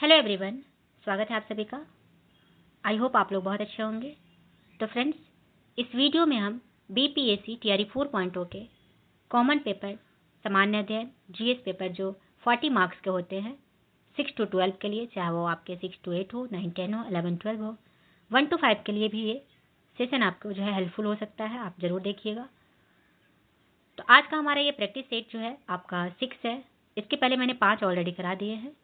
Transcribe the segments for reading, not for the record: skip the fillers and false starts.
Hello everyone, स्वागत है आप सभी का। आई होप आप लोग बहुत अच्छे होंगे। तो फ्रेंड्स, इस वीडियो में हम बीपीएससी टीआरई 4.0 के कॉमन पेपर सामान्य अध्ययन जीएस पेपर जो 40 मार्क्स के होते हैं 6 to 12 के लिए, चाहे वो आपके 6 to 8 हो, 9, 10 हो, 11, 12 हो, 1 to 5 के लिए भी ये सेशन आपको जो है हेल्पफुल हो सकता है। आप जरूर देखिएगा। तो आज का हमारा ये प्रैक्टिस सेट जो है आपका 6 है। इसके पहले मैंने 5 ऑलरेडी करा दिए हैं।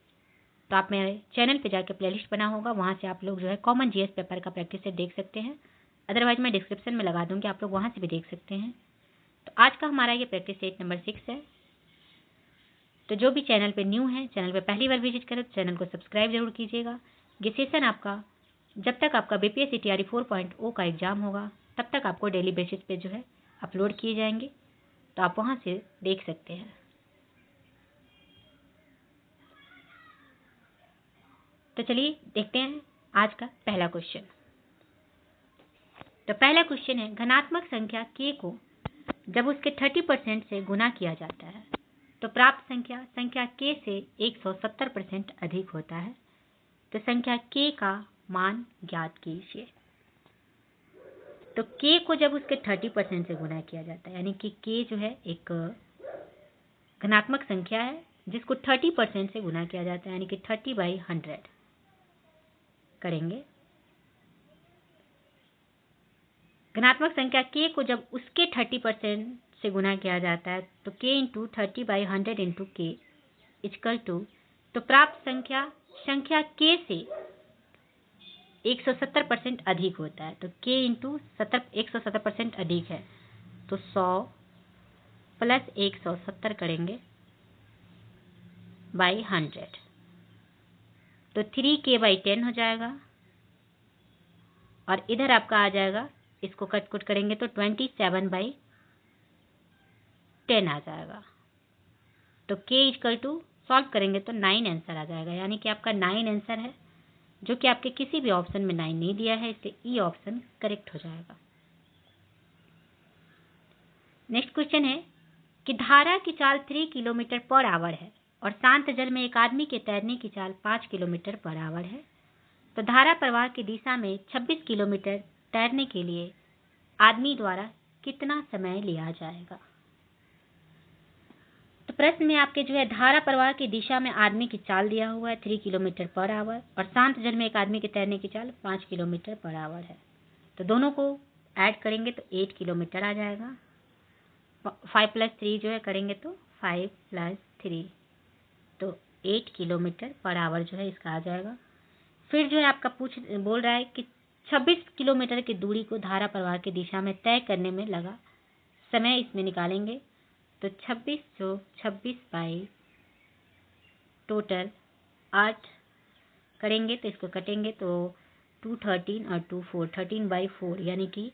तो आप मेरे चैनल पे जाके प्लेलिस्ट बना होगा, वहाँ से आप लोग जो है कॉमन जीएस पेपर का प्रैक्टिस सेट देख सकते हैं। अदरवाइज मैं डिस्क्रिप्शन में लगा दूँगी, आप लोग वहाँ से भी देख सकते हैं। तो आज का हमारा ये प्रैक्टिस सेट नंबर 6 है। तो जो भी चैनल पे न्यू है, चैनल पे पहली बार विजिट करें तो चैनल को सब्सक्राइब जरूर कीजिएगा। ये सेशन आपका जब तक आपका बीपीएससी टीआरई 4.0 का एग्जाम होगा तब तक आपको डेली बेसिस पे जो है अपलोड किए जाएंगे, तो आप वहाँ से देख सकते हैं। तो चलिए देखते हैं आज का पहला क्वेश्चन। तो पहला क्वेश्चन है, धनात्मक संख्या k को जब उसके 30% से गुना किया जाता है तो प्राप्त संख्या k से 170% अधिक होता है। तो संख्या k का मान ज्ञात कीजिए। तो k को जब उसके 30% से गुना किया जाता है, यानी कि k जो है एक धनात्मक संख्या है जिसको 30% से गुना किया जाता है, यानी कि 30/100 करेंगे। धनात्मक संख्या k को जब उसके 30% से गुना किया जाता है तो k into 30/100 into k equal to, तो प्राप्त संख्या k से 170% अधिक होता है। तो k इंटू 170% अधिक है, तो 100 प्लस 170 करेंगे बाई 100, तो 3k/10 हो जाएगा। और इधर आपका आ जाएगा, इसको कट कुट करेंगे तो 27/10 आ जाएगा। तो k इक्वल टू सॉल्व करेंगे तो 9 आंसर आ जाएगा, यानी कि आपका 9 आंसर है, जो कि आपके किसी भी ऑप्शन में 9 नहीं दिया है, इससे ई ऑप्शन करेक्ट हो जाएगा। नेक्स्ट क्वेश्चन है कि धारा की चाल 3 किलोमीटर पर आवर है और शांत जल में एक आदमी के तैरने की चाल 5 किलोमीटर पर आवर है। तो धारा प्रवाह की दिशा में 26 किलोमीटर तैरने के लिए आदमी द्वारा कितना समय लिया जाएगा। तो प्रश्न में आपके जो है धारा प्रवाह की दिशा में आदमी की चाल दिया हुआ है 3 किलोमीटर पर आवर और शांत जल में एक आदमी के तैरने की चाल 5 किलोमीटर पर आवर है। तो दोनों को ऐड करेंगे तो 8 किलोमीटर आ जाएगा। 5 + 3 जो है करेंगे तो 5 + 3, तो 8 किलोमीटर पर आवर जो है इसका आ जाएगा। फिर जो है आपका बोल रहा है कि 26 किलोमीटर की दूरी को धारा प्रवाह की दिशा में तय करने में लगा समय इसमें निकालेंगे। तो 26 बाई टोटल 8 करेंगे तो इसको कटेंगे तो 2 13 और 2 4, 13/4, यानी कि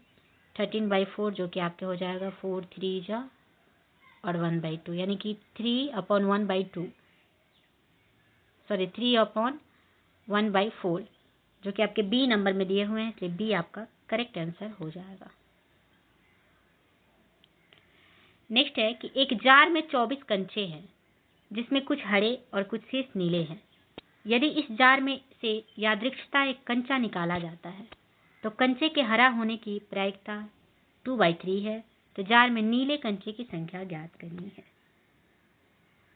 13/4 जो कि आपके हो जाएगा 4 3 जा और 1/2, यानी कि 3/1/2, सॉरी 3/1/4 जो कि आपके बी नंबर में दिए हुए हैं, इसलिए बी आपका करेक्ट आंसर हो जाएगा। नेक्स्ट है कि एक जार में 24 कंचे हैं जिसमें कुछ हरे और कुछ शेष नीले हैं। यदि इस जार में से यादृच्छिकता एक कंचा निकाला जाता है तो कंचे के हरा होने की प्रायिकता 2/3 है। तो जार में नीले कंचे की संख्या ज्ञात करनी है।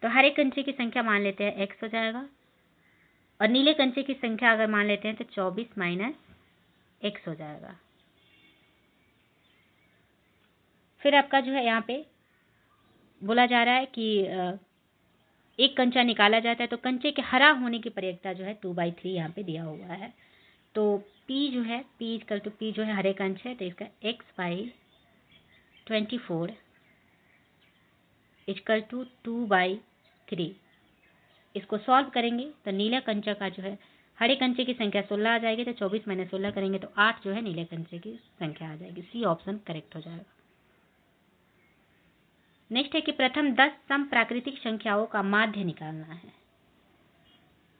तो हरे कंचे की संख्या मान लेते हैं x हो जाएगा और नीले कंचे की संख्या अगर मान लेते हैं तो 24 - x हो जाएगा। फिर आपका जो है यहाँ पे बोला जा रहा है कि एक कंचा निकाला जाता है तो कंचे के हरा होने की प्रायिकता जो है 2/3 यहाँ पे दिया हुआ है। तो P जो है P जो है हरे कंच है, तो इसका x/24 इक्वल टू 2/3। इसको सॉल्व करेंगे तो नीला कंचा का जो है हरे कंचे की संख्या 16 आ जाएगी, तो 24 - 16 करेंगे तो 8 जो है नीले कंचे की संख्या आ जाएगी। सी ऑप्शन करेक्ट हो जाएगा। नेक्स्ट है कि प्रथम 10 सम प्राकृतिक संख्याओं का माध्य निकालना है।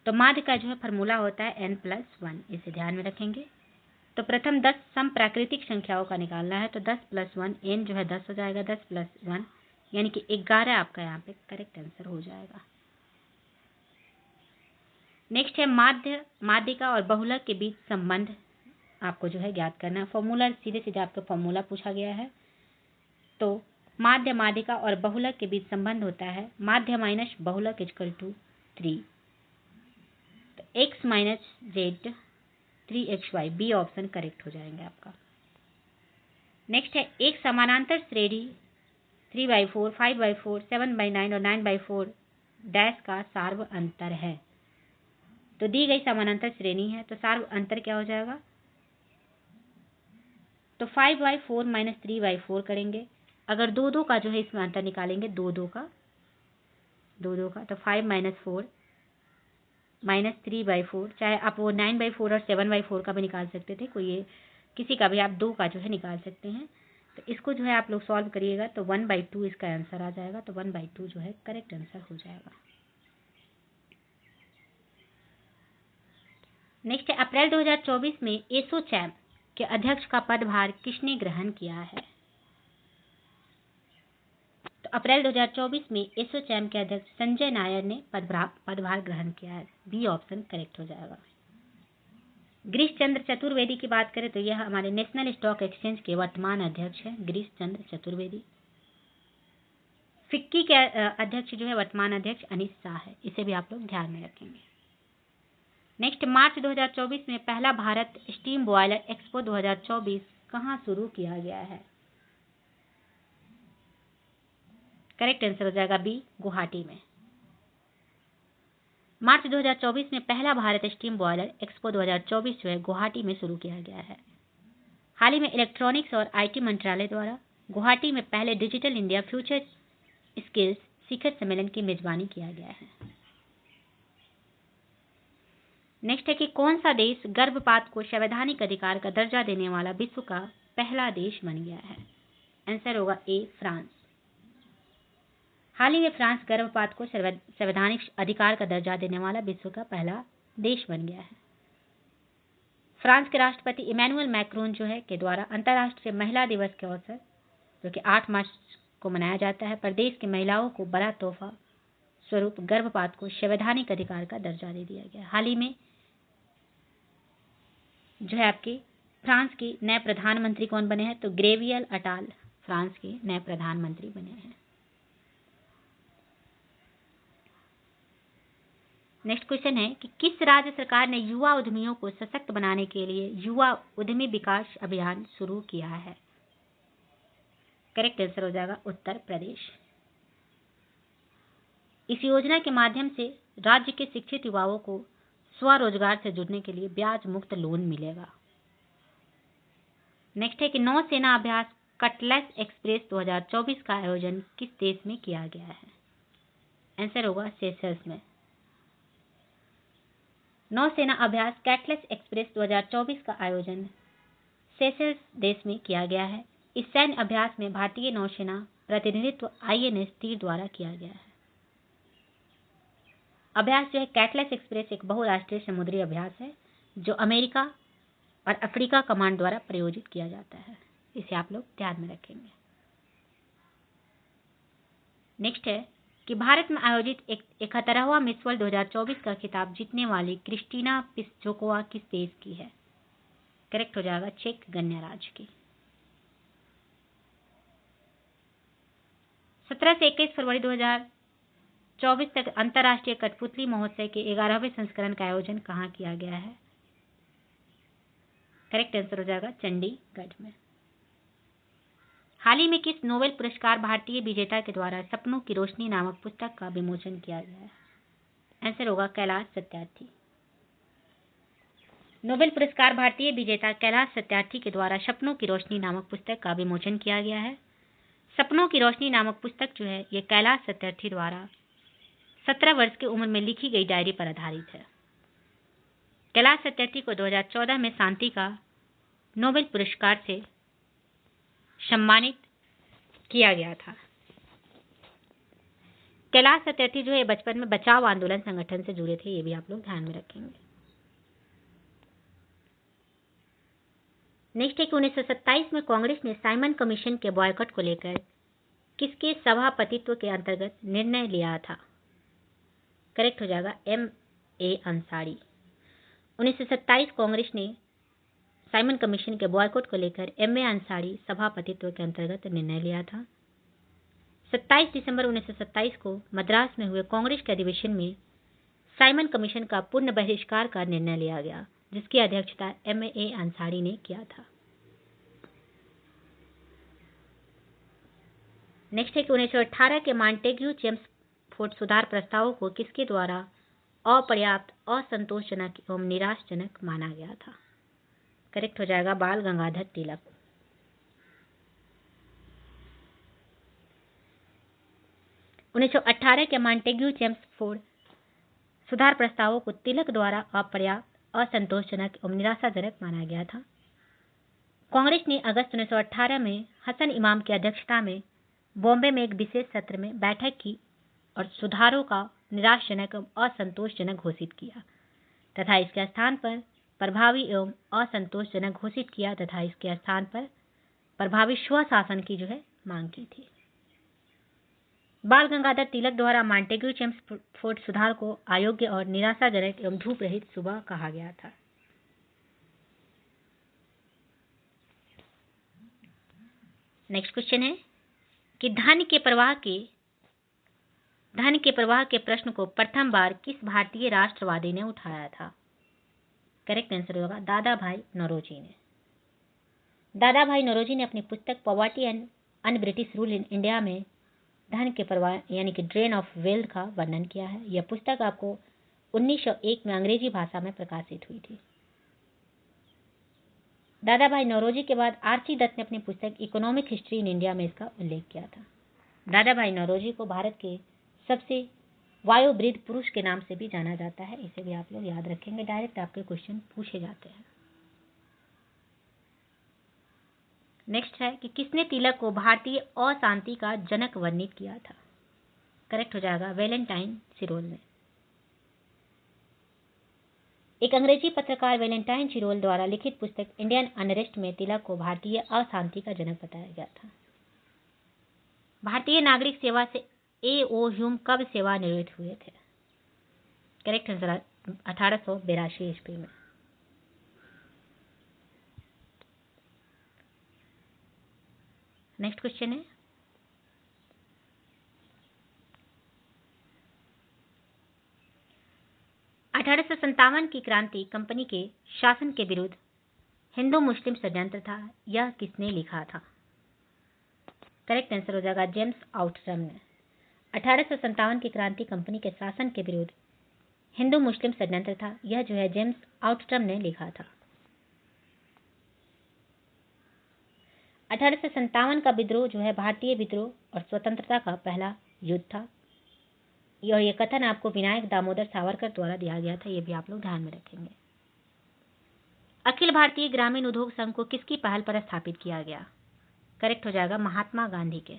तो माध्य का जो है फॉर्मूला होता है n+1, इसे ध्यान में रखेंगे। तो प्रथम 10 सम प्राकृतिक संख्याओं का निकालना है, तो 10 + 1, n जो है 10 हो जाएगा, 10 + 1 यानी कि 11 आपका यहाँ पे करेक्ट आंसर हो जाएगा। नेक्स्ट है माध्यिका और बहुलक के बीच संबंध आपको जो है ज्ञात करना है। फॉर्मूला सीधे सीधे आपको फॉर्मूला पूछा गया है। तो माध्यिका और बहुलक के बीच संबंध होता है माध्य माइनस बहुलक इक्वल टू 3। तो x minus Z 3xy B option correct हो जाएंगे आपका। नेक्स्ट है एक समानांतर श्रेणी 3/4, 5/4, 7/9 और 9/4 डैश का सार्व अंतर है। तो दी गई समानांतर श्रेणी है तो सार्व अंतर क्या हो जाएगा? तो 5/4 माइनस 3/4 करेंगे। अगर 2 का जो है इसमें अंतर निकालेंगे 2 का तो 5 माइनस 4 माइनस 3/4, चाहे आप वो 9/4 और 7/4 का भी निकाल सकते थे, कोई ये किसी का भी आप 2 का जो है निकाल सकते हैं। तो इसको जो है आप लोग सॉल्व करिएगा तो 1/2 इसका आंसर आ जाएगा। तो 1/2 जो है करेक्ट आंसर हो जाएगा। नेक्स्ट है अप्रैल 2024 में एसोचैम के अध्यक्ष का पदभार किसने ग्रहण किया है? तो अप्रैल 2024 में एसोचैम के अध्यक्ष संजय नायर ने पदभार ग्रहण किया है। बी ऑप्शन करेक्ट हो जाएगा। गिरीश चंद्र चतुर्वेदी की बात करें तो यह हमारे नेशनल स्टॉक एक्सचेंज के वर्तमान अध्यक्ष हैं, गिरीश चंद्र चतुर्वेदी। फिक्की के अध्यक्ष जो है वर्तमान अध्यक्ष अनित शाह है, इसे भी आप लोग ध्यान में रखेंगे। नेक्स्ट मार्च 2024 में पहला भारत स्टीम बॉयलर एक्सपो 2024 कहाँ शुरू किया गया है? करेक्ट आंसर हो जाएगा बी, गुवाहाटी में। मार्च 2024 में पहला भारत स्टीम बॉयलर एक्सपो 2024 जो है गुवाहाटी में शुरू किया गया है। हाल ही में इलेक्ट्रॉनिक्स और आईटी मंत्रालय द्वारा गुवाहाटी में पहले डिजिटल इंडिया फ्यूचर स्किल्स शिखर सम्मेलन की मेजबानी किया गया है। नेक्स्ट है कि कौन सा देश गर्भपात को संवैधानिक अधिकार का दर्जा देने वाला विश्व का पहला देश बन गया है? आंसर होगा ए, फ्रांस। हाल ही में फ्रांस गर्भपात को संवैधानिक अधिकार का दर्जा देने वाला विश्व का पहला देश बन गया है। फ्रांस के राष्ट्रपति इमैनुअल मैक्रोन जो है के द्वारा अंतर्राष्ट्रीय महिला दिवस के अवसर जो कि 8 मार्च को मनाया जाता है पर देश की महिलाओं को बड़ा तोहफा स्वरूप गर्भपात को संवैधानिक अधिकार का दर्जा दे दिया गया। हाल ही में जो है आपके फ्रांस के नए प्रधानमंत्री कौन बने हैं? तो ग्रेवियल अटाल फ्रांस के नए प्रधानमंत्री बने हैं। नेक्स्ट क्वेश्चन है कि किस राज्य सरकार ने युवा उद्यमियों को सशक्त बनाने के लिए युवा उद्यमी विकास अभियान शुरू किया है? करेक्ट आंसर हो जाएगा उत्तर प्रदेश। इस योजना के माध्यम से राज्य के शिक्षित युवाओं को स्वरोजगार से जुड़ने के लिए ब्याज मुक्त लोन मिलेगा। नेक्स्ट है कि नौसेना अभ्यास कटलेस एक्सप्रेस 2024 का आयोजन किस देश में किया गया है? आंसर होगा सेशल्स में। नौसेना अभ्यास कैटलेस एक्सप्रेस 2024 का आयोजन सेशल्स देश में किया गया है। इस सैन्य अभ्यास में भारतीय नौसेना प्रतिनिधित्व आईएनएस तीर द्वारा किया गया है। अभ्यास जो है कैटलेस एक्सप्रेस एक बहुराष्ट्रीय समुद्री अभ्यास है जो अमेरिका और अफ्रीका कमांड द्वारा प्रायोजित किया जाता है, इसे आप लोग ध्यान में रखेंगे। नेक्स्ट है कि भारत में आयोजित 71वां मिस वर्ल्ड 2024 का खिताब जीतने वाली क्रिस्टीना पिस्चोकोवा किस देश की है? करेक्ट हो जाएगा चेक गणराज्य की। 17 से 21 फरवरी 2024 तक अंतर्राष्ट्रीय कठपुतली महोत्सव के 11वें संस्करण का आयोजन कहाँ किया गया है? करेक्ट आंसर हो जाएगा चंडीगढ़ में। हाल ही में किस नोबेल पुरस्कार भारतीय विजेता के द्वारा सपनों की रोशनी नामक पुस्तक का विमोचन किया गया है? आंसर होगा कैलाश सत्यार्थी। नोबेल पुरस्कार भारतीय विजेता कैलाश सत्यार्थी के द्वारा सपनों की रोशनी नामक पुस्तक का विमोचन किया गया है। सपनों की रोशनी नामक पुस्तक जो है ये कैलाश सत्यार्थी द्वारा 17 वर्ष की उम्र में लिखी गई डायरी पर आधारित है। कैलाश सत्यार्थी को 2014 में शांति का नोबेल पुरस्कार से सम्मानित किया गया था। कैलाश सत्यार्थी जो है बचपन में बचाव आंदोलन संगठन से जुड़े थे, ये भी आप लोग ध्यान में रखेंगे। नेक्स्ट है कि 1927 में कांग्रेस ने साइमन कमीशन के बॉयकॉट को लेकर किसके सभापतित्व के अंतर्गत निर्णय लिया था? करेक्ट हो जाएगा एम ए अंसारी। 1927 कांग्रेस ने साइमन कमीशन के बॉयकॉट को लेकर एम ए अंसारी सभापतित्व के अंतर्गत निर्णय लिया था। 27 दिसंबर 1927 को मद्रास में हुए कांग्रेस के अधिवेशन में साइमन कमीशन का पूर्ण बहिष्कार का निर्णय लिया गया, जिसकी अध्यक्षता एम ए अंसारी ने किया था। नेक्स्ट है कि 1918 के मॉन्टेग्यू चेम्सफोर्ड सुधार प्रस्तावों को किसके द्वारा अपर्याप्त, असंतोषजनक एवं निराशाजनक माना गया था? करेक्ट हो जाएगा बाल गंगाधर तिलक। 1918 के मॉन्टेग्यू चेम्सफोर्ड सुधार प्रस्तावों को तिलक द्वारा अपर्याप्त, असंतोषजनक एवं निराशाजनक माना गया था। कांग्रेस ने अगस्त 1918 में हसन इमाम की अध्यक्षता में बॉम्बे में एक विशेष सत्र में बैठक की और सुधारों का निराशाजनक एवं असंतोषजनक घोषित किया तथा इसके स्थान पर प्रभावी एवं असंतोषजनक घोषित किया तथा इसके स्थान पर प्रभावी स्वशासन की मांग की थी। बाल गंगाधर तिलक द्वारा मॉन्टेग्यू चेम्सफोर्ड सुधार को अयोग्य और निराशाजनक एवं धूप रहित सुबह कहा गया था। नेक्स्ट क्वेश्चन है कि धन के प्रवाह के प्रश्न को प्रथम बार किस भारतीय राष्ट्रवादी ने उठाया था? करेक्ट आंसर होगा दादा भाई नौरोजी ने। दादा भाई नौरोजी ने अपनी पुस्तक poverty and un British rule in India में धन के प्रवाह यानी कि ड्रेन ऑफ वेल्थ का वर्णन किया है। यह पुस्तक आपको 1901 में अंग्रेजी भाषा में प्रकाशित हुई थी। दादा भाई नौरोजी के बाद आरसी दत्त ने अपनी पुस्तक इकोनॉमिक हिस्ट्री इन इंडिया में इसका उल्लेख किया था। दादा भाई नौरोजी को भारत के सबसे वायोवृद्ध पुरुष के नाम से भी जाना जाता है, इसे भी आप लोग याद रखेंगे, डायरेक्ट आपके क्वेश्चन पूछे जाते हैं। नेक्स्ट है कि किसने तिलक को भारतीय अशांति का जनक वर्णित किया था? करेक्ट हो जाएगा वैलेंटाइन सिरोल ने। एक अंग्रेजी पत्रकार वैलेंटाइन सिरोल द्वारा लिखित पुस्तक इंडियन अनरेस्ट में तिलक को भारतीय अशांति का जनक बताया गया था। भारतीय नागरिक सेवा से ए.ओ. ह्यूम कब सेवानिवृत्त हुए थे? करेक्ट आंसर 1882 ईस्वी में। नेक्स्ट क्वेश्चन है 1857 की क्रांति कंपनी के शासन के विरुद्ध हिंदू मुस्लिम षड्यंत्र था, यह किसने लिखा था? करेक्ट आंसर हो जाएगा जेम्स आउटरम ने। 1857 की क्रांति कंपनी के शासन के विरुद्ध हिंदू मुस्लिम षड्यंत्र था, यह जेम्स आउटरम ने लिखा था। 1857 का विद्रोह भारतीय विद्रोह और स्वतंत्रता का पहला युद्ध था। यह कथन आपको विनायक दामोदर सावरकर द्वारा दिया गया था, यह भी आप लोग ध्यान में रखेंगे। अखिल भारतीय ग्रामीण उद्योग संघ को किसकी पहल पर स्थापित किया गया? करेक्ट हो जाएगा महात्मा गांधी के।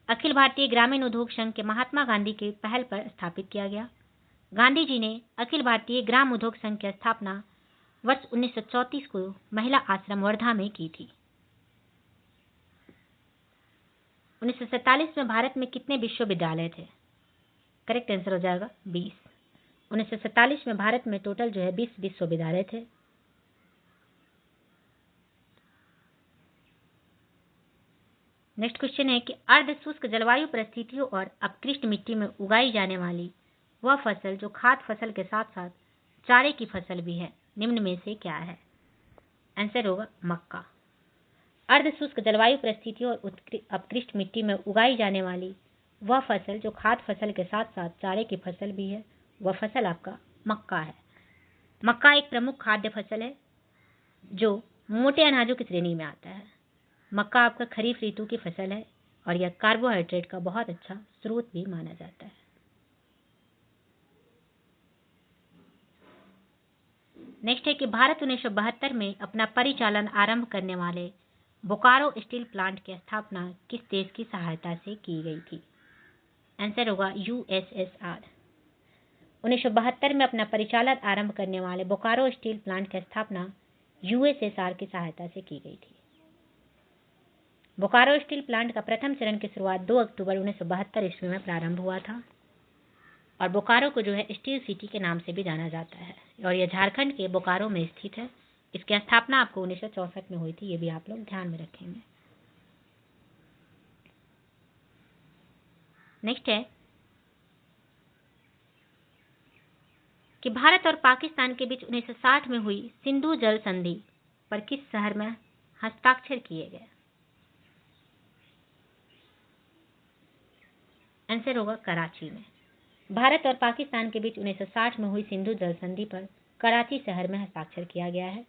अखिल भारतीय ग्रामीण उद्योग संघ के महात्मा गांधी के पहल पर स्थापित किया गया। गांधी जी ने अखिल भारतीय ग्राम उद्योग संघ की स्थापना वर्ष 1934 को महिला आश्रम वर्धा में की थी। 1947 में भारत में कितने विश्वविद्यालय थे? करेक्ट आंसर हो जाएगा 20। 1947 में भारत में टोटल 20 विश्वविद्यालय थे। नेक्स्ट क्वेश्चन है कि अर्ध शुष्क जलवायु परिस्थितियों और अपकृष्ट मिट्टी में उगाई जाने वाली वह फसल जो खाद्य फसल के साथ साथ चारे की फसल भी है, निम्न में से क्या है? आंसर होगा मक्का। अर्ध शुष्क जलवायु परिस्थितियों और अपकृष्ट मिट्टी में उगाई जाने वाली वह फसल जो खाद्य फसल के साथ साथ चारे की फसल भी है, वह फसल आपका मक्का है। मक्का एक प्रमुख खाद्य फसल है जो मोटे अनाजों की श्रेणी में आता है। मक्का आपका खरीफ ऋतु की फसल है और यह कार्बोहाइड्रेट का बहुत अच्छा स्रोत भी माना जाता है। नेक्स्ट है कि भारत 1972 में अपना परिचालन आरंभ करने वाले बोकारो स्टील प्लांट की स्थापना किस देश की सहायता से की गई थी? आंसर होगा यूएसएसआर। 1972 में अपना परिचालन आरंभ करने वाले बोकारो स्टील प्लांट की स्थापना यूएसएसआर की सहायता से की गई थी। बोकारो स्टील प्लांट का प्रथम चरण की शुरुआत 2 अक्टूबर 1972 ईस्वी में प्रारंभ हुआ था। और बोकारो को जो है स्टील सिटी के नाम से भी जाना जाता है, और यह झारखंड के बोकारो में स्थित है। इसकी स्थापना आपको 1964 में हुई थी, ये भी आप लोग ध्यान में रखेंगे। नेक्स्ट है कि भारत और पाकिस्तान के बीच 1960 में हुई सिंधु जल संधि पर किस शहर में हस्ताक्षर किए गए? आंसर होगा कराची में। भारत और पाकिस्तान के बीच 1960 में हुई सिंधु जल संधि पर कराची शहर में हस्ताक्षर किया गया है।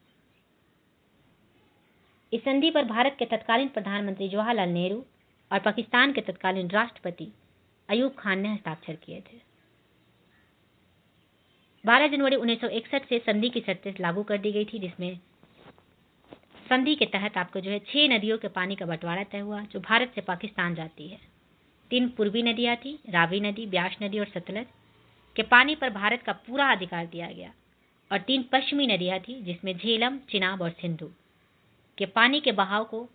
इस संधि पर भारत के तत्कालीन प्रधानमंत्री जवाहरलाल नेहरू और पाकिस्तान के तत्कालीन राष्ट्रपति अयूब खान ने हस्ताक्षर किए थे। 12 जनवरी 1961 से संधि की शर्तें लागू कर दी गई थी, जिसमें संधि के तहत आपको जो है 6 नदियों के पानी का बंटवारा तय हुआ जो भारत से पाकिस्तान जाती है। 3 पूर्वी नदियां थी, रावी नदी, ब्यास नदी और सतलज के पानी पर भारत का पूरा अधिकार दिया गया, और 3 पश्चिमी नदियां थी जिसमें झेलम, चिनाब और सिंधु के पानी के बहाव को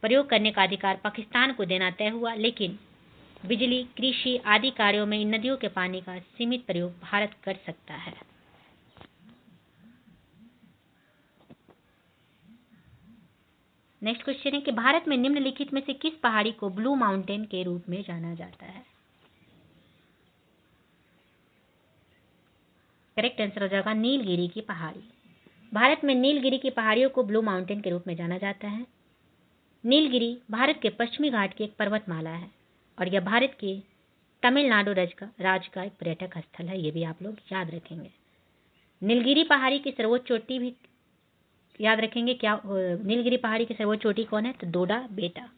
प्रयोग करने का अधिकार पाकिस्तान को देना तय हुआ, लेकिन बिजली, कृषि आदि कार्यों में इन नदियों के पानी का सीमित प्रयोग भारत कर सकता है। नेक्स्ट क्वेश्चन है कि भारत में निम्नलिखित में से किस पहाड़ी को ब्लू माउंटेन के रूप में जाना जाता है? करेक्ट आंसर हो जाएगा नीलगिरी की पहाड़ी। भारत में नीलगिरी की पहाड़ियों को ब्लू माउंटेन के रूप में जाना जाता है। नीलगिरी भारत के पश्चिमी घाट की एक पर्वतमाला है, और यह भारत के तमिलनाडु राज्य का एक पर्यटक स्थल है, ये भी आप लोग याद रखेंगे। नीलगिरी पहाड़ी की सर्वोच्च चोटी भी याद रखेंगे। क्या नीलगिरी पहाड़ी की सर्वोच्च चोटी कौन है? तो डोडा बेटा।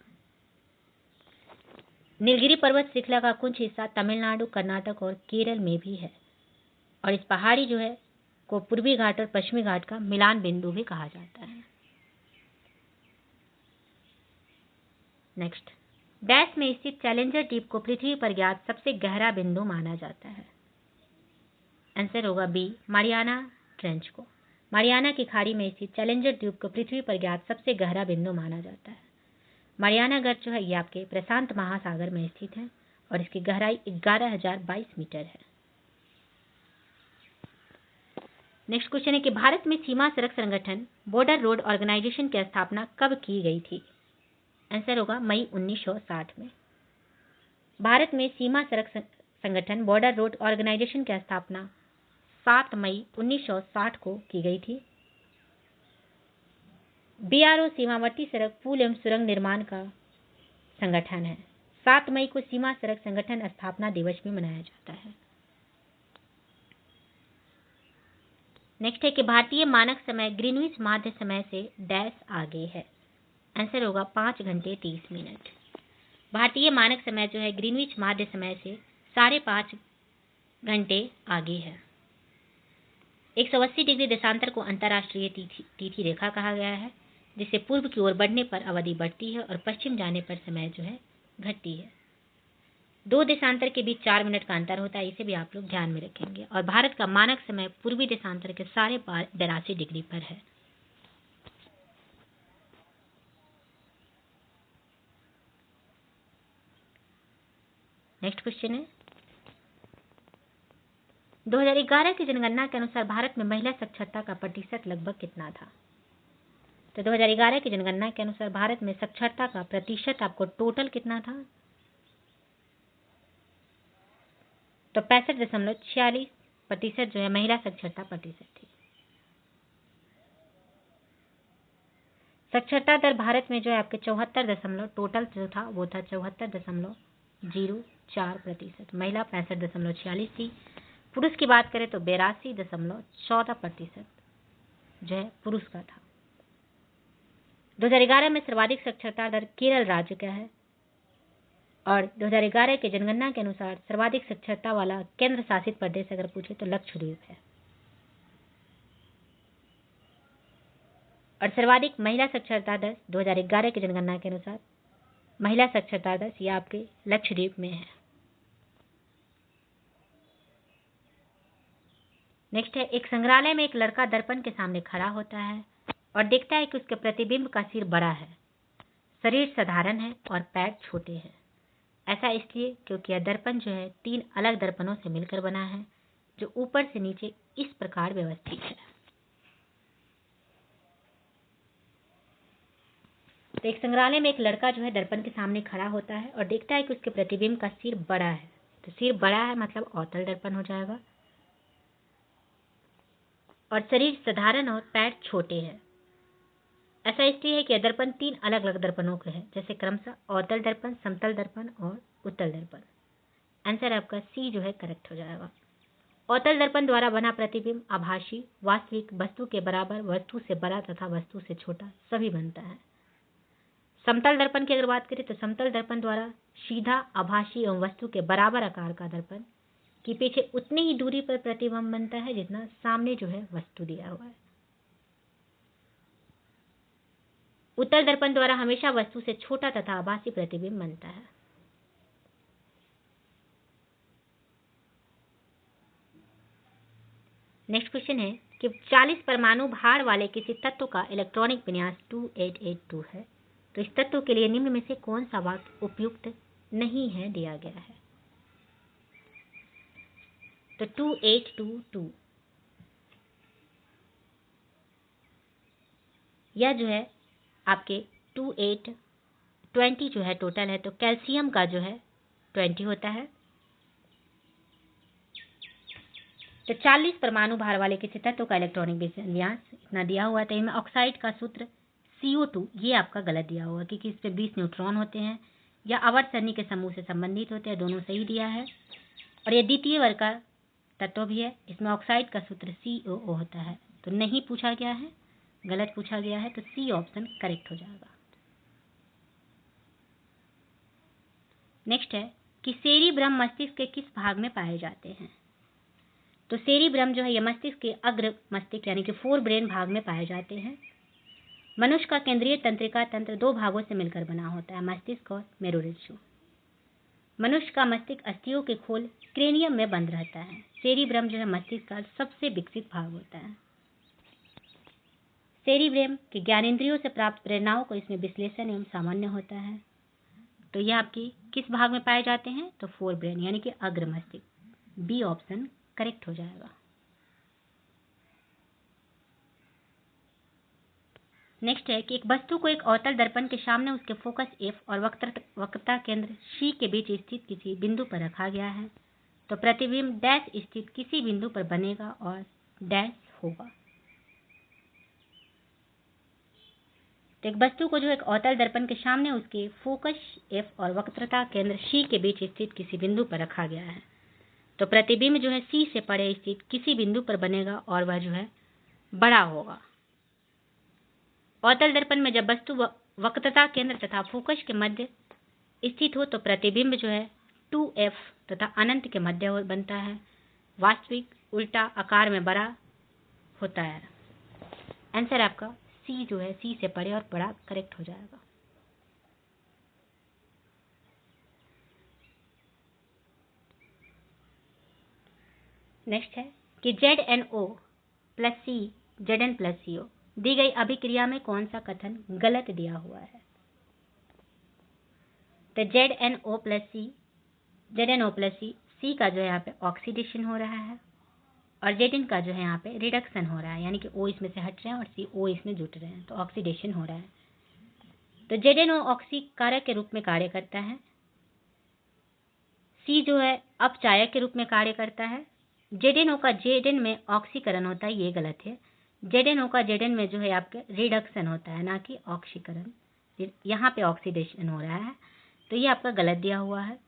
नीलगिरी पर्वत श्रृंखला का कुछ हिस्सा तमिलनाडु, कर्नाटक और केरल में भी है, और इस पहाड़ी जो है को पूर्वी घाट और पश्चिमी घाट का मिलान बिंदु भी कहा जाता है। नेक्स्ट, डैश में स्थित चैलेंजर द्वीप को पृथ्वी पर ज्ञात सबसे गहरा बिंदु माना जाता है। आंसर होगा बी, मारियाना ट्रेंच को। मारियाना की खाड़ी में स्थित चैलेंजर द्वीप को पृथ्वी पर ज्ञात सबसे गहरा बिंदु माना जाता है। मारियाना गर्त जो है ये आपके प्रशांत महासागर में स्थित है, और इसकी गहराई 11,022 मीटर है। नेक्स्ट क्वेश्चन है कि भारत में सीमा सड़क संगठन बॉर्डर रोड ऑर्गेनाइजेशन की स्थापना कब की गई थी? आंसर होगा मई 1960 में। भारत में सीमा सड़क संगठन बॉर्डर रोड ऑर्गेनाइजेशन की स्थापना 7 मई 1960 को की गई थी। बीआरओ सीमावर्ती सड़क, पुल एवं सुरंग निर्माण का संगठन है। 7 मई को सीमा सड़क संगठन स्थापना दिवस भी मनाया जाता है। नेक्स्ट है कि भारतीय मानक समय ग्रीनविच माध्य समय से डैश आगे है। आंसर होगा 5 घंटे 30 मिनट। भारतीय मानक समय जो है ग्रीनविच माध्य समय से 5.5 घंटे आगे है। 180 डिग्री देशांतर को अंतर्राष्ट्रीय तिथि रेखा कहा गया है, जिससे पूर्व की ओर बढ़ने पर अवधि बढ़ती है और पश्चिम जाने पर समय जो है घटती है। 2 देशांतर के बीच 4 मिनट का अंतर होता है, इसे भी आप लोग ध्यान में रखेंगे। और भारत का मानक समय पूर्वी देशांतर के 82.5 डिग्री पर है। नेक्स्ट क्वेश्चन है 2011 की जनगणना के अनुसार भारत में महिला साक्षरता का प्रतिशत लगभग कितना था? तो 2011 की जनगणना के अनुसार भारत में साक्षरता का प्रतिशत आपको टोटल कितना था? तो 65.46% जो है महिला साक्षरता प्रतिशत थी। साक्षरता दर भारत में जो है आपके 74 टोटल जो था वो था 74.04%। महिला 65.46 थी। पुरुष की बात करें तो 82.14% जो है पुरुष का था। 2011 में सर्वाधिक साक्षरता दर केरल राज्य का है, और 2011 के जनगणना के अनुसार सर्वाधिक साक्षरता वाला केंद्र शासित प्रदेश अगर पूछे तो लक्षद्वीप है, और सर्वाधिक महिला साक्षरता दर 2011 की जनगणना के अनुसार महिला साक्षरता दर ये आपके लक्षद्वीप में है। नेक्स्ट है एक संग्रहालय में एक लड़का दर्पण के सामने खड़ा होता है और देखता है कि उसके प्रतिबिंब का सिर बड़ा है, शरीर साधारण है और पैर छोटे हैं। ऐसा इसलिए क्योंकि यह दर्पण जो है 3 अलग दर्पणों से मिलकर बना है, जो ऊपर से नीचे इस प्रकार व्यवस्थित है। तो एक संग्रहालय में एक लड़का जो है दर्पण के सामने खड़ा होता है और देखता है कि उसके प्रतिबिंब का सिर बड़ा है। तो सिर बड़ा है मतलब अवतल दर्पण हो जाएगा, और शरीर साधारण और पैर छोटे हैं। ऐसा इसलिए है कि दर्पण 3 अलग अलग दर्पणों के हैं, जैसे क्रमशः अवतल दर्पण, समतल दर्पण और उत्तल दर्पण। आंसर आपका सी जो है करेक्ट हो जाएगा। अवतल दर्पण द्वारा बना प्रतिबिंब आभासी, वास्तविक, वस्तु के बराबर, वस्तु से बड़ा तथा वस्तु से छोटा सभी बनता है। समतल दर्पण की अगर बात करें तो समतल दर्पण द्वारा सीधा, आभासी एवं वस्तु के बराबर आकार का दर्पण कि पीछे उतनी ही दूरी पर प्रतिबिंब बनता है जितना सामने जो है वस्तु दिया हुआ है। उत्तल दर्पण द्वारा हमेशा वस्तु से छोटा तथा आभासी प्रतिबिंब बनता है। नेक्स्ट क्वेश्चन है कि 40 परमाणु भार वाले किसी तत्व का इलेक्ट्रॉनिक विन्यास 2882 है, तो इस तत्व के लिए निम्न में से कौन सा वाक्य उपयुक्त नहीं है दिया गया है। तो 2822 यह जो है आपके 2820 जो है टोटल है, तो कैल्शियम का जो है 20 होता है। तो 40 परमाणु भार वाले किसी तत्व का इलेक्ट्रॉनिक विन्यास इतना दिया हुआ है, तो इनमें ऑक्साइड का सूत्र CO2 ये आपका गलत दिया हुआ, क्योंकि इस पे 20 न्यूट्रॉन होते हैं या आवर्त सरणी के समूह से संबंधित होते हैं, दोनों सही दिया है। और ये द्वितीय वर्ग का तत्व भी है, इसमें ऑक्साइड का सूत्र COO होता है, तो नहीं पूछा गया है, गलत पूछा गया है, तो सी ऑप्शन करेक्ट हो जाएगा। नेक्स्ट है कि सेरिब्रम मस्तिष्क के किस भाग में पाए जाते हैं। तो सेरिब्रम जो है यह मस्तिष्क के अग्र मस्तिष्क यानी कि फोर ब्रेन भाग में पाए जाते हैं। मनुष्य का केंद्रीय तंत्रिका तंत्र 2 भागों से मिलकर बना होता है, मस्तिष्क और मेरुरज्जु। मनुष्य का मस्तिष्क अस्थियों के खोल क्रेनियम में बंद रहता है। सेरिब्रम जो है मस्तिष्क का सबसे विकसित भाग होता है। सेरिब्रम के ज्ञानेंद्रियों से प्राप्त प्रेरणाओं को इसमें विश्लेषण एवं सामान्य होता है। तो यह आपकी किस भाग में पाए जाते हैं, तो फोर ब्रेन यानी कि अग्र मस्तिष्क, बी ऑप्शन करेक्ट हो जाएगा। नेक्स्ट है कि एक वस्तु को एक अवतल दर्पण के सामने उसके फोकस F और वक्रता केंद्र C के बीच स्थित किसी बिंदु पर रखा गया है, तो प्रतिबिंब डैश स्थित किसी बिंदु पर बनेगा और डैश होगा। तो एक वस्तु को जो एक अवतल दर्पण के सामने उसके फोकस F और वक्रता केंद्र C के बीच स्थित किसी बिंदु पर रखा गया है, तो प्रतिबिंब जो है C से परे स्थित किसी बिंदु पर बनेगा और वह जो है बड़ा होगा। अवतल दर्पण में जब वस्तु वक्रता केंद्र तथा फोकस के मध्य स्थित हो तो प्रतिबिंब जो है 2F तथा अनंत के मध्य बनता है। वास्तविक उल्टा आकार में बड़ा होता है। आंसर आपका सी जो है सी से परे और बड़ा करेक्ट हो जाएगा। नेक्स्ट है कि ZNO plus C Zn plus CO दी गई अभिक्रिया में कौन सा कथन गलत दिया हुआ है। तो ZNO प्लस C का जो है यहाँ पे ऑक्सीडेशन हो रहा है और Zn का जो है यहाँ पे रिडक्शन हो रहा है, यानी कि O इसमें से हट रहे हैं और CO इसमें जुट रहे हैं, तो ऑक्सीडेशन हो रहा है। तो ZNO ऑक्सी कारक के रूप में कार्य करता है, C जो है अपचायक के रूप में कार्य करता है। ZNO का Zn में ऑक्सीकरण होता है, ये गलत है। ZNO का Zn में जो है आपके रिडक्शन होता है, ना कि ऑक्सीकरण। यहाँ पे ऑक्सीडेशन हो रहा है, तो ये आपका गलत दिया हुआ है।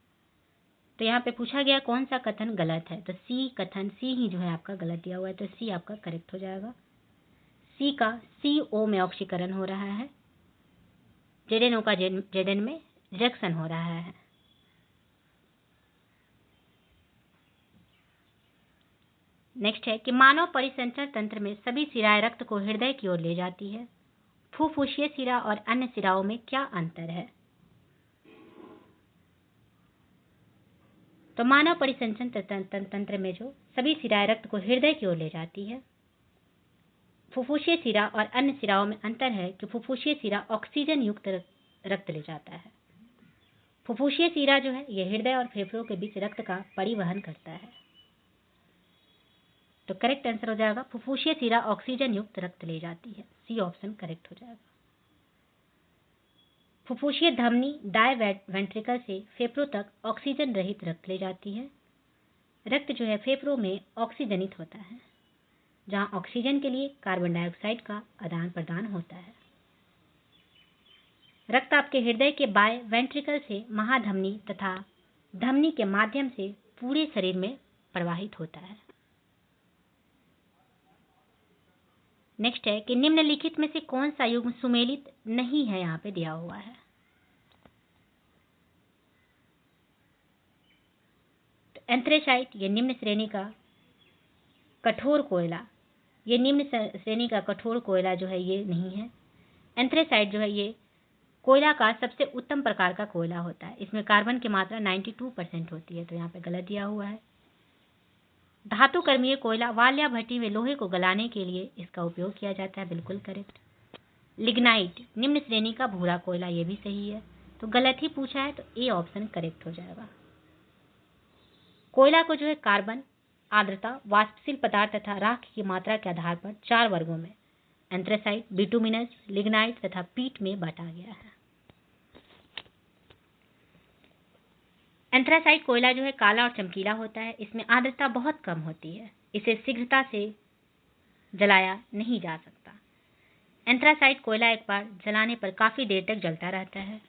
तो यहाँ पे पूछा गया कौन सा कथन गलत है, तो सी कथन सी ही जो है आपका गलत दिया हुआ है, तो सी आपका करेक्ट हो जाएगा। सी का CO में ऑक्सीकरण हो रहा है, ZNO का Zn में रिडक्शन हो रहा है। नेक्स्ट है कि मानव परिसंचरण तंत्र में सभी शिराएं रक्त को हृदय की ओर ले जाती है। फुफ्फुसीय शिरा और अन्य शिराओं में क्या अंतर है। तो मानव परिसंचरण तंत्र में जो सभी शिराएं रक्त को हृदय की ओर ले जाती है। फुफ्फुसीय शिरा और अन्य शिराओं में अंतर है कि फुफ्फुसीय शिरा ऑक्सीजन युक्त रक्त ले जाता है। फुफ्फुसीय सीरा जो है ये हृदय और फेफड़ों के बीच रक्त का परिवहन करता है। तो करेक्ट आंसर हो जाएगा फुफ्फुसीय सीरा ऑक्सीजन युक्त रक्त ले जाती है, सी ऑप्शन करेक्ट हो जाएगा। फुफ्फुसीय धमनी डायवेंट्रिकल से फेफड़ों तक ऑक्सीजन रहित रक्त ले जाती है। रक्त जो है फेफड़ों में ऑक्सीजनित होता है, जहां ऑक्सीजन के लिए कार्बन डाइऑक्साइड का आदान प्रदान होता है। रक्त आपके हृदय के बाएं वेंट्रिकल से महाधमनी तथा धमनी के माध्यम से पूरे शरीर में प्रवाहित होता है। नेक्स्ट है कि निम्नलिखित में से कौन सा युग्म सुमेलित नहीं है, यहाँ पे दिया हुआ है। तो एंथ्रेसाइट ये निम्न श्रेणी का कठोर कोयला, ये निम्न श्रेणी का कठोर कोयला जो है ये नहीं है। एंथ्रेसाइट जो है ये कोयला का सबसे उत्तम प्रकार का कोयला होता है। इसमें कार्बन की मात्रा 92% होती है, तो यहाँ पे गलत दिया हुआ है। धातु कर्मीय कोयला वाल या भट्टी में लोहे को गलाने के लिए इसका उपयोग किया जाता है, बिल्कुल करेक्ट। लिग्नाइट निम्न श्रेणी का भूरा कोयला, ये भी सही है, तो गलत ही पूछा है, तो ए ऑप्शन करेक्ट हो जाएगा। कोयला को जो है कार्बन, आर्द्रता, वाष्पशील पदार्थ तथा राख की मात्रा के आधार पर 4 वर्गों में एंथ्रेसाइट, बिटुमिनस, लिग्नाइट तथा पीट में बांटा गया है। एंथ्रासाइट कोयला जो है काला और चमकीला होता है। इसमें आर्द्रता बहुत कम होती है, इसे शीघ्रता से जलाया नहीं जा सकता। एंथ्रासाइट कोयला एक बार जलाने पर काफी देर तक जलता रहता है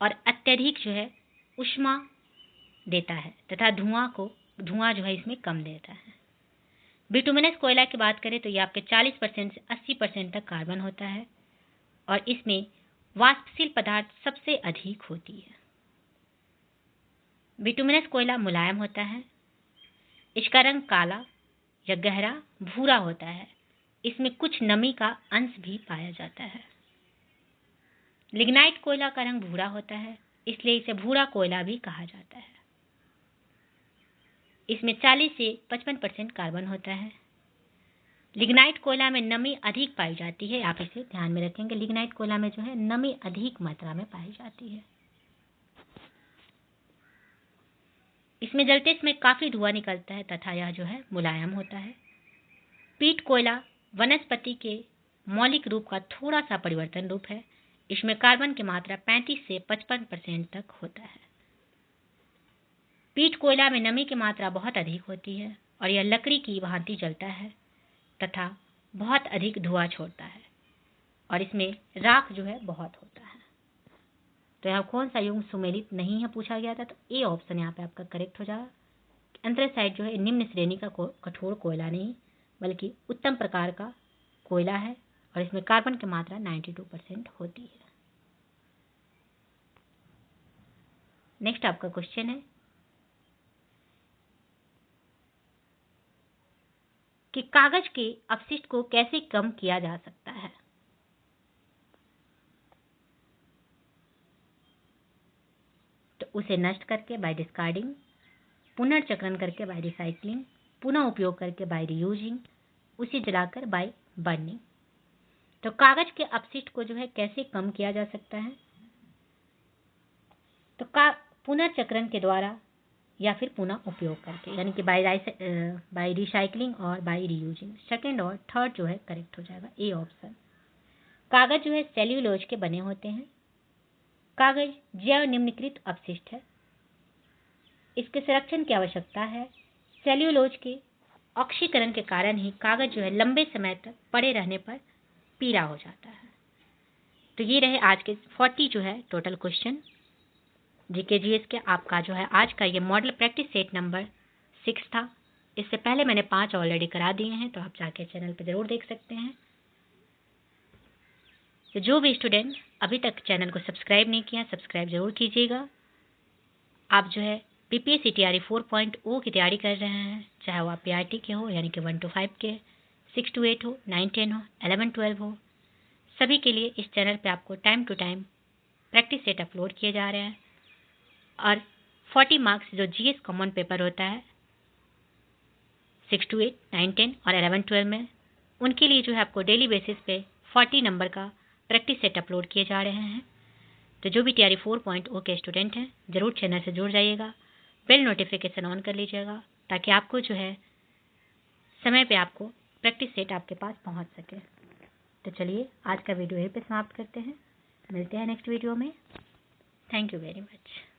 और अत्यधिक जो है ऊष्मा देता है तथा धुआं जो है इसमें कम देता है। बिटुमिनस कोयला की बात करें तो ये आपके 40% से 80% तक कार्बन होता है और इसमें वाष्पशील पदार्थ सबसे अधिक होती है। बिटुमिनस कोयला मुलायम होता है, इसका रंग काला या गहरा भूरा होता है, इसमें कुछ नमी का अंश भी पाया जाता है। लिग्नाइट कोयला का रंग भूरा होता है, इसलिए इसे भूरा कोयला भी कहा जाता है। इसमें 40 से 55% कार्बन होता है। लिग्नाइट कोयला में नमी अधिक पाई जाती है, आप इसे ध्यान में रखेंगे। लिग्नाइट कोयला में जो है नमी अधिक मात्रा में पाई जाती है। इसमें जलते समय काफी धुआं निकलता है तथा यह जो है मुलायम होता है। पीट कोयला वनस्पति के मौलिक रूप का थोड़ा सा परिवर्तन रूप है। इसमें कार्बन की मात्रा 35 से 55% तक होता है। पीट कोयला में नमी की मात्रा बहुत अधिक होती है और यह लकड़ी की भांति जलता है तथा बहुत अधिक धुआं छोड़ता है और इसमें राख जो है बहुत होता है। तो यहाँ कौन सा युग्म सुमेलित नहीं है पूछा गया था, तो ए ऑप्शन यहाँ पे आपका करेक्ट हो जाएगा। एंथ्रेसाइट जो है निम्न श्रेणी का कठोर कोयला नहीं बल्कि उत्तम प्रकार का कोयला है और इसमें कार्बन की मात्रा 92% होती है। नेक्स्ट आपका क्वेश्चन है कि कागज के अपशिष्ट को कैसे कम किया जा सकता है। तो उसे नष्ट करके बाय डिस्कार्डिंग, पुनर्चक्रण करके बाय रिसाइकलिंग, पुनः उपयोग करके बाय रीयूजिंग, उसे जलाकर बाय बर्निंग। तो कागज के अपशिष्ट को जो है कैसे कम किया जा सकता है, तो पुनर्चक्रण के द्वारा या फिर पुनः उपयोग करके, यानी कि बाय रिसाइकलिंग और बाय रीयूजिंग। सेकंड और थर्ड जो है करेक्ट हो जाएगा, ए ऑप्शन। कागज जो है सेल्यूलोज के बने होते हैं। कागज जैव निम्नकृत अपशिष्ट है, इसके संरक्षण की आवश्यकता है। सेल्यूलोज के ऑक्सीकरण के कारण ही कागज जो है लंबे समय तक पड़े रहने पर पीला हो जाता है। तो ये रहे आज के 40 जो है टोटल क्वेश्चन जीके जीएस के। आपका जो है आज का ये मॉडल प्रैक्टिस सेट नंबर 6 था। इससे पहले मैंने 5 ऑलरेडी करा दिए हैं, तो आप जाके चैनल पर जरूर देख सकते हैं। तो जो भी स्टूडेंट अभी तक चैनल को सब्सक्राइब नहीं किया, सब्सक्राइब जरूर कीजिएगा। आप जो है बीपीएससी टीआरई 4.0 की तैयारी कर रहे हैं, चाहे वो आप पीआरटी के हो यानी कि 1 to 5 के, 6 to 8 हो, 9 10 हो, 11 12 हो, सभी के लिए इस चैनल पे आपको time to time practice set upload किए जा रहे हैं। और 40 मार्क्स जो जीएस कॉमन पेपर होता है 6 to 8, 9 10 और 11 12 में, उनके लिए जो है आपको डेली बेसिस पे 40 नंबर का प्रैक्टिस सेट अपलोड किए जा रहे हैं। तो जो भी TRE 4.0 के स्टूडेंट हैं ज़रूर चैनल से जुड़ जाइएगा, बेल नोटिफिकेशन ऑन कर लीजिएगा ताकि आपको जो है समय पे आपको प्रैक्टिस सेट आपके पास पहुंच सके। तो चलिए आज का वीडियो यहीं पे समाप्त करते हैं, मिलते हैं नेक्स्ट वीडियो में। Thank you very much.